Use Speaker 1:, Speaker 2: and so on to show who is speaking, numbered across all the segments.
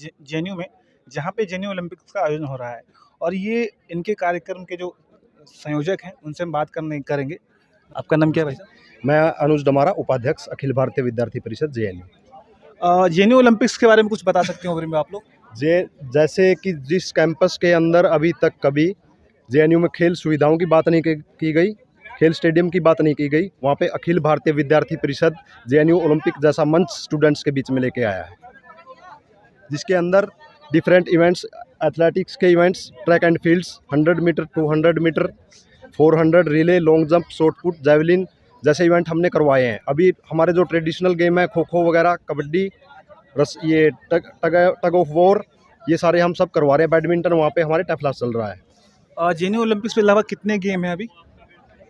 Speaker 1: JNU में, जहाँ पे जेएनयू ओलंपिक्स का आयोजन हो रहा है और ये इनके कार्यक्रम के जो संयोजक हैं, उनसे हम बात करेंगे। आपका नाम क्या है भाई साहब?
Speaker 2: मैं अनुज डमारा, उपाध्यक्ष अखिल भारतीय विद्यार्थी परिषद जेएनयू।
Speaker 1: जेएनयू ओलंपिक्स के बारे में कुछ बता सकते हो बारे में आप लोग?
Speaker 2: जैसे कि जिस कैंपस के अंदर अभी तक कभी जेएनयू में खेल सुविधाओं की बात नहीं की गई, खेल स्टेडियम की बात नहीं की गई, वहाँ पे अखिल भारतीय विद्यार्थी परिषद जेएनयू ओलंपिक जैसा मंच स्टूडेंट्स के बीच में लेके आया है, जिसके अंदर डिफरेंट इवेंट्स, एथलेटिक्स के events, track and fields, 100 metre, 200 metre, 400 relay, long jump, short put, javelin जैसे इवेंट हमने करवाए हैं। अभी हमारे जो ट्रेडिशनल गेम है, खो खो वगैरह, कबड्डी, ये टग ऑफ वॉर, ये सारे हम सब करवा रहे हैं। बैडमिंटन वहाँ पे हमारे टैफलास चल रहा है।
Speaker 1: जेएनयू ओलंपिक्स के अलावा कितने गेम हैं अभी?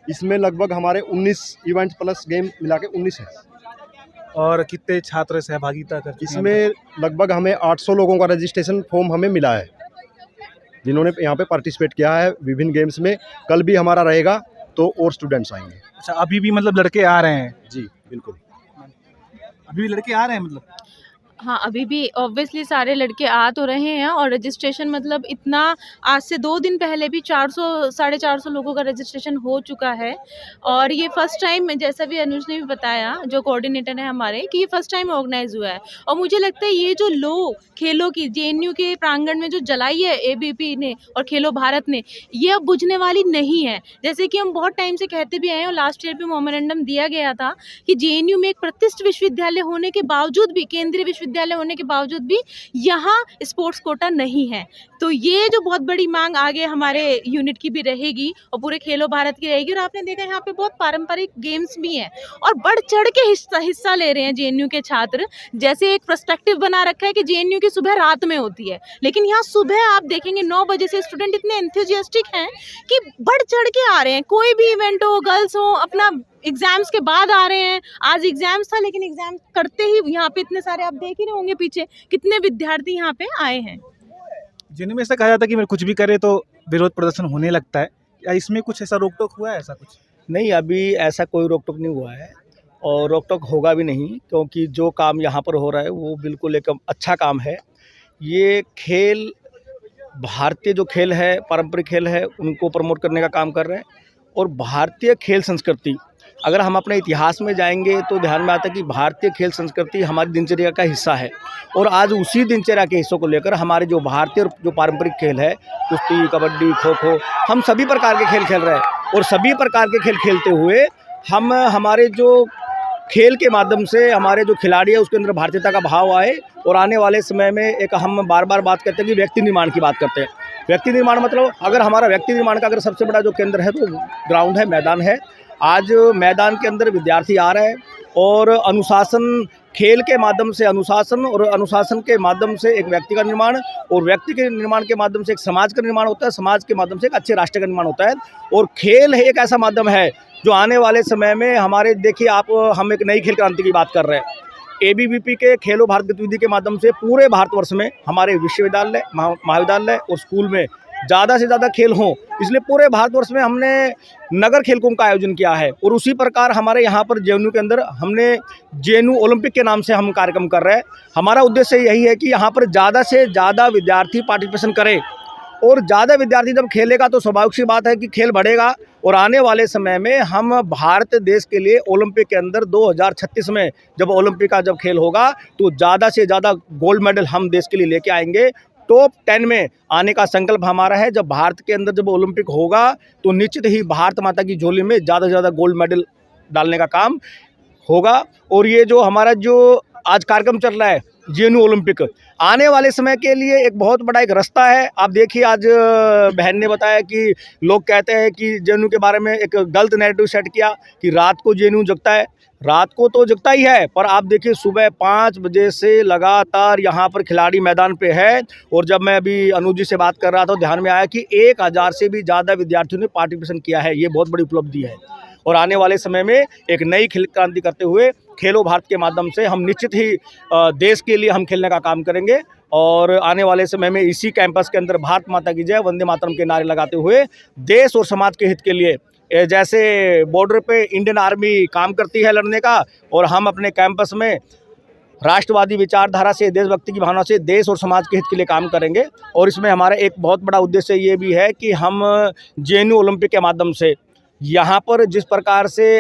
Speaker 2: इसमें लगभग हमारे 19 इवेंट प्लस गेम मिला के 19 है।
Speaker 1: और कितने छात्र सहभागिता करते हैं?
Speaker 2: इसमें लगभग हमें 800 लोगों का रजिस्ट्रेशन फॉर्म हमें मिला है, जिन्होंने यहाँ पे पार्टिसिपेट किया है विभिन्न गेम्स में। कल भी हमारा रहेगा तो और स्टूडेंट्स आएंगे।
Speaker 1: अच्छा, अभी भी मतलब लड़के आ रहे हैं?
Speaker 2: जी बिल्कुल,
Speaker 1: अभी भी लड़के आ रहे हैं मतलब?
Speaker 3: हाँ, अभी भी ऑब्वियसली सारे लड़के आ तो रहे हैं और रजिस्ट्रेशन मतलब इतना, आज से 2 दिन पहले भी 400 साढ़े 400 लोगों का रजिस्ट्रेशन हो चुका है। और ये फर्स्ट टाइम, जैसा भी अनुज ने भी बताया, जो कोऑर्डिनेटर है हमारे, कि ये फर्स्ट टाइम ऑर्गेनाइज हुआ है। और मुझे लगता है ये जो लो खेलों की जेएनयू के प्रांगण में जो जलाई है एबीपी ने और खेलो भारत ने, ये अब बुझने वाली नहीं है। जैसे कि हम बहुत टाइम से कहते भी आए हैं और लास्ट ईयर भी मेमोरेंडम दिया गया था कि जेएनयू में एक प्रतिष्ठित विश्वविद्यालय होने के बावजूद भी, केंद्रीय विश्वविद्यालय होने के बावजूद भी यहाँ स्पोर्ट्स कोटा नहीं है। तो ये जो बहुत बड़ी मांग आगे हमारे यूनिट की भी रहेगी और पूरे खेलो भारत की रहेगी। और आपने देखा यहाँ पे बहुत पारंपरिक गेम्स भी हैं और बढ़ चढ़ के हिस्सा ले रहे हैं जेएनयू के छात्र। जैसे एक पर्सपेक्टिव बना रखा है कि जेएनयू की सुबह रात में होती है, लेकिन यहाँ सुबह आप देखेंगे 9 बजे से स्टूडेंट इतने एंथुजियास्टिक हैं कि बढ़ चढ़ के आ रहे हैं। कोई भी इवेंट हो, गर्ल्स हो, अपना एग्जाम्स के बाद आ रहे हैं। आज एग्जाम्स था, लेकिन एग्जाम करते ही यहाँ पे इतने सारे, आप देख ही रहे होंगे पीछे कितने विद्यार्थी यहाँ पे आए हैं।
Speaker 1: जेएनयू में ऐसा कहा जाता है कि मैं कुछ भी करे तो विरोध प्रदर्शन होने लगता है, या इसमें कुछ ऐसा रोक टोक हुआ है? ऐसा कुछ
Speaker 4: नहीं, अभी ऐसा कोई रोक टोक नहीं हुआ है और रोक टोक होगा भी नहीं, क्योंकि जो काम यहाँ पर हो रहा है वो बिल्कुल एक अच्छा काम है। ये खेल, भारतीय जो खेल है, पारंपरिक खेल है, उनको प्रमोट करने का काम कर रहे हैं। और भारतीय खेल संस्कृति, अगर हम अपने इतिहास में जाएंगे तो ध्यान में आता है कि भारतीय खेल संस्कृति हमारी दिनचर्या का हिस्सा है। और आज उसी दिनचर्या के हिस्सों को लेकर हमारे जो भारतीय जो पारंपरिक खेल है, कुश्ती, कबड्डी, खो खो, हम सभी प्रकार के खेल खेल रहे हैं। और सभी प्रकार के खेल खेलते हुए हम हमारे जो खेल के माध्यम से हमारे जो खिलाड़ी है उसके अंदर भारतीयता का भाव आए। और आने वाले समय में एक हम बार बार बात करते हैं कि व्यक्ति निर्माण की बात करते हैं। व्यक्ति निर्माण मतलब, अगर हमारा व्यक्ति निर्माण का अगर सबसे बड़ा जो केंद्र है तो ग्राउंड है, मैदान है। आज मैदान के अंदर विद्यार्थी आ रहे हैं और अनुशासन, खेल के माध्यम से अनुशासन, और अनुशासन के माध्यम से एक व्यक्ति का निर्माण, और व्यक्ति के निर्माण के माध्यम से एक समाज का निर्माण होता है, समाज के माध्यम से एक अच्छे राष्ट्र का निर्माण होता है। और खेल एक ऐसा माध्यम है जो आने वाले समय में हमारे, देखिए आप, हम एक नई खेल क्रांति की बात कर रहे हैं। एबीवीपी के खेलो भारत गतिविधि के माध्यम से पूरे भारतवर्ष में हमारे विश्वविद्यालय, महाविद्यालय और स्कूल में ज़्यादा से ज़्यादा खेल हों, इसलिए पूरे भारतवर्ष में हमने नगर खेल कुंभ का आयोजन किया है। और उसी प्रकार हमारे यहाँ पर जेएनयू के अंदर हमने जेएनयू ओलंपिक के नाम से हम कार्यक्रम कर रहे हैं। हमारा उद्देश्य यही है कि यहाँ पर ज़्यादा से ज़्यादा विद्यार्थी पार्टिसिपेशन करें, और ज़्यादा विद्यार्थी जब खेलेगा तो स्वाभाविक सी बात है कि खेल बढ़ेगा। और आने वाले समय में हम भारत देश के लिए ओलंपिक के अंदर 2036 में जब ओलंपिक का जब खेल होगा तो ज़्यादा से ज़्यादा गोल्ड मेडल हम देश के लिए लेके आएंगे। टॉप 10 में आने का संकल्प हमारा है। जब भारत के अंदर जब ओलंपिक होगा तो निश्चित ही भारत माता की झोली में ज़्यादा से ज़्यादा गोल्ड मेडल डालने का काम होगा। और ये जो हमारा जो आज कार्यक्रम चल रहा है जेएनयू ओलंपिक, आने वाले समय के लिए एक बहुत बड़ा एक रास्ता है। आप देखिए, आज बहन ने बताया कि लोग कहते हैं कि जेएनयू के बारे में एक गलत नैरेटिव सेट किया कि रात को जेएनयू जगता है। रात को तो जगता ही है, पर आप देखिए सुबह 5 बजे से लगातार यहाँ पर खिलाड़ी मैदान पे है। और जब मैं अभी अनुज जी से बात कर रहा था तो ध्यान में आया कि 1000 से भी ज़्यादा विद्यार्थियों ने पार्टिसिपेशन किया है। ये बहुत बड़ी उपलब्धि है। और आने वाले समय में एक नई खेल क्रांति करते हुए खेलो भारत के माध्यम से हम निश्चित ही देश के लिए हम खेलने का काम करेंगे। और आने वाले समय में इसी कैंपस के अंदर भारत माता की जय, वंदे मातरम के नारे लगाते हुए देश और समाज के हित के लिए, जैसे बॉर्डर पे इंडियन आर्मी काम करती है लड़ने का, और हम अपने कैंपस में राष्ट्रवादी विचारधारा से, देशभक्ति की भावना से देश और समाज के हित के लिए काम करेंगे। और इसमें हमारा एक बहुत बड़ा उद्देश्य ये भी है कि हम जेएनयू ओलंपिक के माध्यम से यहाँ पर जिस प्रकार से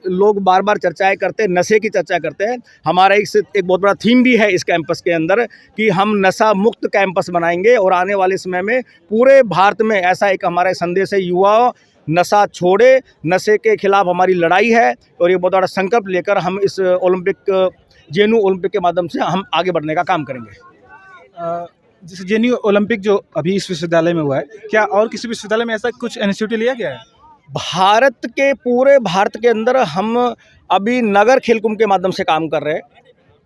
Speaker 4: लोग बार बार चर्चाएं करते हैं, नशे की चर्चा करते हैं, हमारा एक बहुत बड़ा थीम भी है इस कैंपस के अंदर कि हम नशा मुक्त कैंपस बनाएंगे। और आने वाले समय में पूरे भारत में ऐसा एक हमारा संदेश है, युवा नशा छोड़े, नशे के खिलाफ हमारी लड़ाई है। और ये बहुत बड़ा संकल्प लेकर हम इस जेएनयू ओलंपिक के माध्यम से हम आगे बढ़ने का काम करेंगे।
Speaker 1: जैसे जेएनयू ओलंपिक जो अभी इस विश्वविद्यालय में हुआ है, क्या और किसी विश्वविद्यालय में ऐसा कुछ इनिशिएटिव लिया गया है?
Speaker 4: पूरे भारत के अंदर हम अभी नगर खेल कुंभ के माध्यम से काम कर रहे हैं।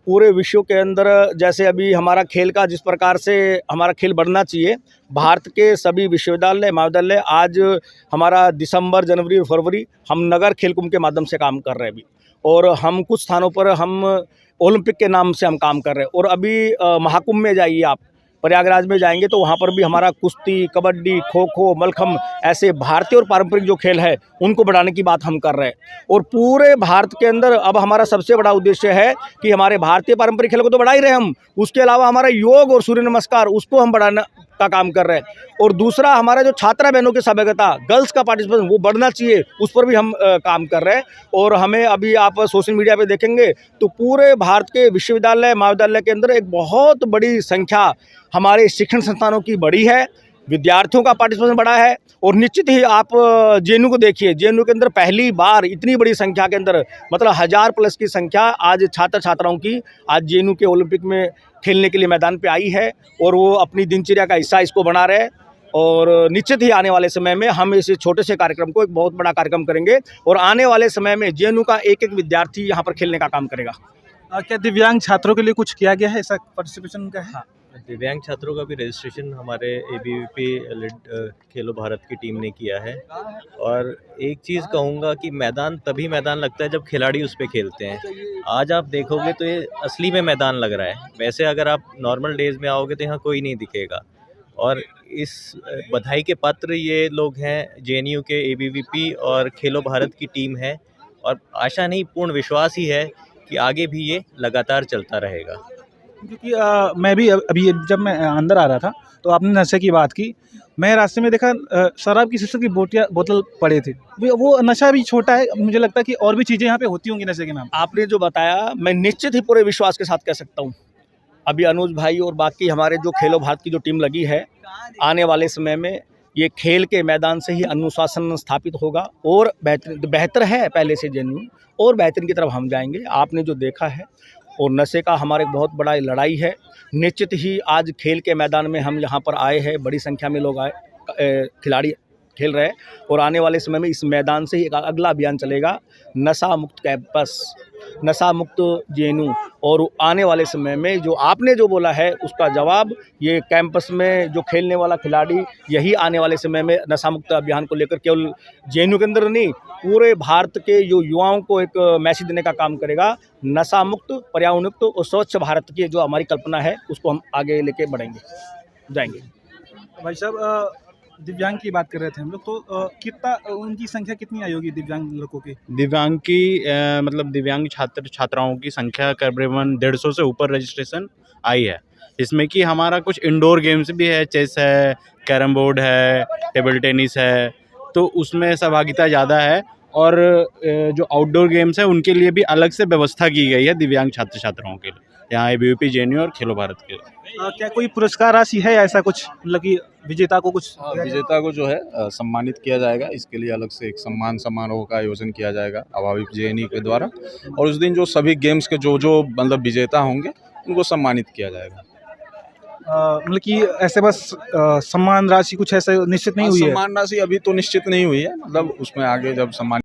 Speaker 4: पूरे विश्व के अंदर जैसे अभी हमारा खेल का जिस प्रकार से हमारा खेल बढ़ना चाहिए, भारत के सभी विश्वविद्यालय, महाविद्यालय आज हमारा दिसंबर, जनवरी और फरवरी हम नगर खेल कुंभ के माध्यम से काम कर रहे हैं अभी। और हम कुछ स्थानों पर हम ओलंपिक के नाम से हम काम कर रहे हैं। और अभी महाकुंभ में जाइए आप, प्रयागराज में जाएंगे तो वहाँ पर भी हमारा कुश्ती, कबड्डी, खो खो, मलखम्ब ऐसे भारतीय और पारंपरिक जो खेल है उनको बढ़ाने की बात हम कर रहे हैं। और पूरे भारत के अंदर अब हमारा सबसे बड़ा उद्देश्य है कि हमारे भारतीय पारंपरिक खेल को तो बढ़ा ही रहे हम, उसके अलावा हमारा योग और सूर्य नमस्कार उसको हम बढ़ाने का काम कर रहे हैं। और दूसरा हमारा जो छात्रा बहनों की सहभागिता, गर्ल्स का पार्टिसिपेशन वो बढ़ना चाहिए, उस पर भी हम काम कर रहे हैं। और हमें अभी आप सोशल मीडिया पे देखेंगे तो पूरे भारत के विश्वविद्यालय, महाविद्यालय के अंदर एक बहुत बड़ी संख्या हमारे शिक्षण संस्थानों की बढ़ी है, विद्यार्थियों का पार्टिसिपेशन बढ़ा है। और निश्चित ही आप जेएनयू को देखिए, जेएनयू के अंदर पहली बार इतनी बड़ी संख्या के अंदर मतलब 1000+ की संख्या आज छात्र छात्राओं की आज जेएनयू के ओलंपिक में खेलने के लिए मैदान पे आई है। और वो अपनी दिनचर्या का हिस्सा इसको बना रहे हैं। और निश्चित ही आने वाले समय में हम इस छोटे से कार्यक्रम को एक बहुत बड़ा कार्यक्रम करेंगे। और आने वाले समय में जेएनयू का एक एक विद्यार्थी यहाँ पर खेलने का काम करेगा।
Speaker 1: क्या दिव्यांग छात्रों के लिए कुछ किया गया है, ऐसा पार्टिसिपेशन का है?
Speaker 5: हाँ, दिव्यांग छात्रों का भी रजिस्ट्रेशन हमारे एबीवीपी खेलो भारत की टीम ने किया है। और एक चीज़ कहूँगा कि मैदान तभी मैदान लगता है जब खिलाड़ी उस पे खेलते हैं। आज आप देखोगे तो ये असली में मैदान लग रहा है, वैसे अगर आप नॉर्मल डेज में आओगे तो यहाँ कोई नहीं दिखेगा। और इस बधाई के पात्र ये लोग हैं जेएनयू के एबीवीपी और खेलो भारत की टीम है। और आशा नहीं, पूर्ण विश्वास ही है कि आगे भी ये लगातार चलता रहेगा।
Speaker 1: क्योंकि मैं भी अभी जब मैं अंदर आ रहा था तो आपने नशे की बात की, मैं रास्ते में देखा शराब की शीशे की बोतल पड़े थे। वो नशा भी छोटा है, मुझे लगता है कि और भी चीज़ें यहाँ पे होती होंगी नशे के नाम।
Speaker 4: आपने जो बताया मैं निश्चित ही पूरे विश्वास के साथ कह सकता हूँ। अभी अनुज भाई और बाकी हमारे जो खेलो भारत की जो टीम लगी है, आने वाले समय में ये खेल के मैदान से ही अनुशासन स्थापित होगा। और बेहतर है पहले से जेएनयू, और बेहतरीन की तरफ हम जाएंगे। आपने जो देखा है और नशे का हमारे बहुत बड़ा लड़ाई है। निश्चित ही आज खेल के मैदान में हम यहाँ पर आए हैं, बड़ी संख्या में लोग आए, खिलाड़ी खेल रहे हैं। और आने वाले समय में इस मैदान से ही एक अगला अभियान चलेगा, नशा मुक्त कैंपस, नशा मुक्त जेएनयू। और आने वाले समय में जो आपने जो बोला है उसका जवाब, ये कैंपस में जो खेलने वाला खिलाड़ी यही आने वाले समय में नशा मुक्त अभियान को लेकर केवल जेएनयू के अंदर नहीं, पूरे भारत के जो युवाओं को एक मैसेज देने का काम करेगा। नशा मुक्त, पर्यावरण मुक्त और स्वच्छ भारत की जो हमारी कल्पना है उसको हम आगे लेके बढ़ेंगे, जाएंगे।
Speaker 1: भाई साहब, दिव्यांग की बात कर रहे थे हम लोग, तो कितना उनकी संख्या कितनी आई होगी दिव्यांग लड़कों की?
Speaker 6: दिव्यांग की मतलब दिव्यांग छात्र छात्राओं की संख्या करीबन 150 से ऊपर रजिस्ट्रेशन आई है। इसमें कि हमारा कुछ इंडोर गेम्स भी है, चेस है, कैरम बोर्ड है, टेबल टेनिस है, तो उसमें सहभागिता ज़्यादा है। और जो आउटडोर गेम्स है उनके लिए भी अलग से व्यवस्था की गई है दिव्यांग छात्र छात्राओं के लिए, यहाँ एबीवीपी जेएनयू और खेलो भारत के।
Speaker 1: क्या कोई पुरस्कार राशि है ऐसा कुछ, मतलब कि विजेता को कुछ?
Speaker 7: विजेता को जो है सम्मानित किया जाएगा। इसके लिए अलग से एक सम्मान समारोह का आयोजन किया जाएगा अभाविप जेएनयू के द्वारा। और उस दिन जो सभी गेम्स के जो मतलब विजेता होंगे उनको सम्मानित किया जाएगा।
Speaker 1: मतलब कि ऐसे बस सम्मान राशि कुछ ऐसे निश्चित नहीं हुई है?
Speaker 7: सम्मान राशि अभी तो निश्चित नहीं हुई है, मतलब उसमें आगे जब सम्मान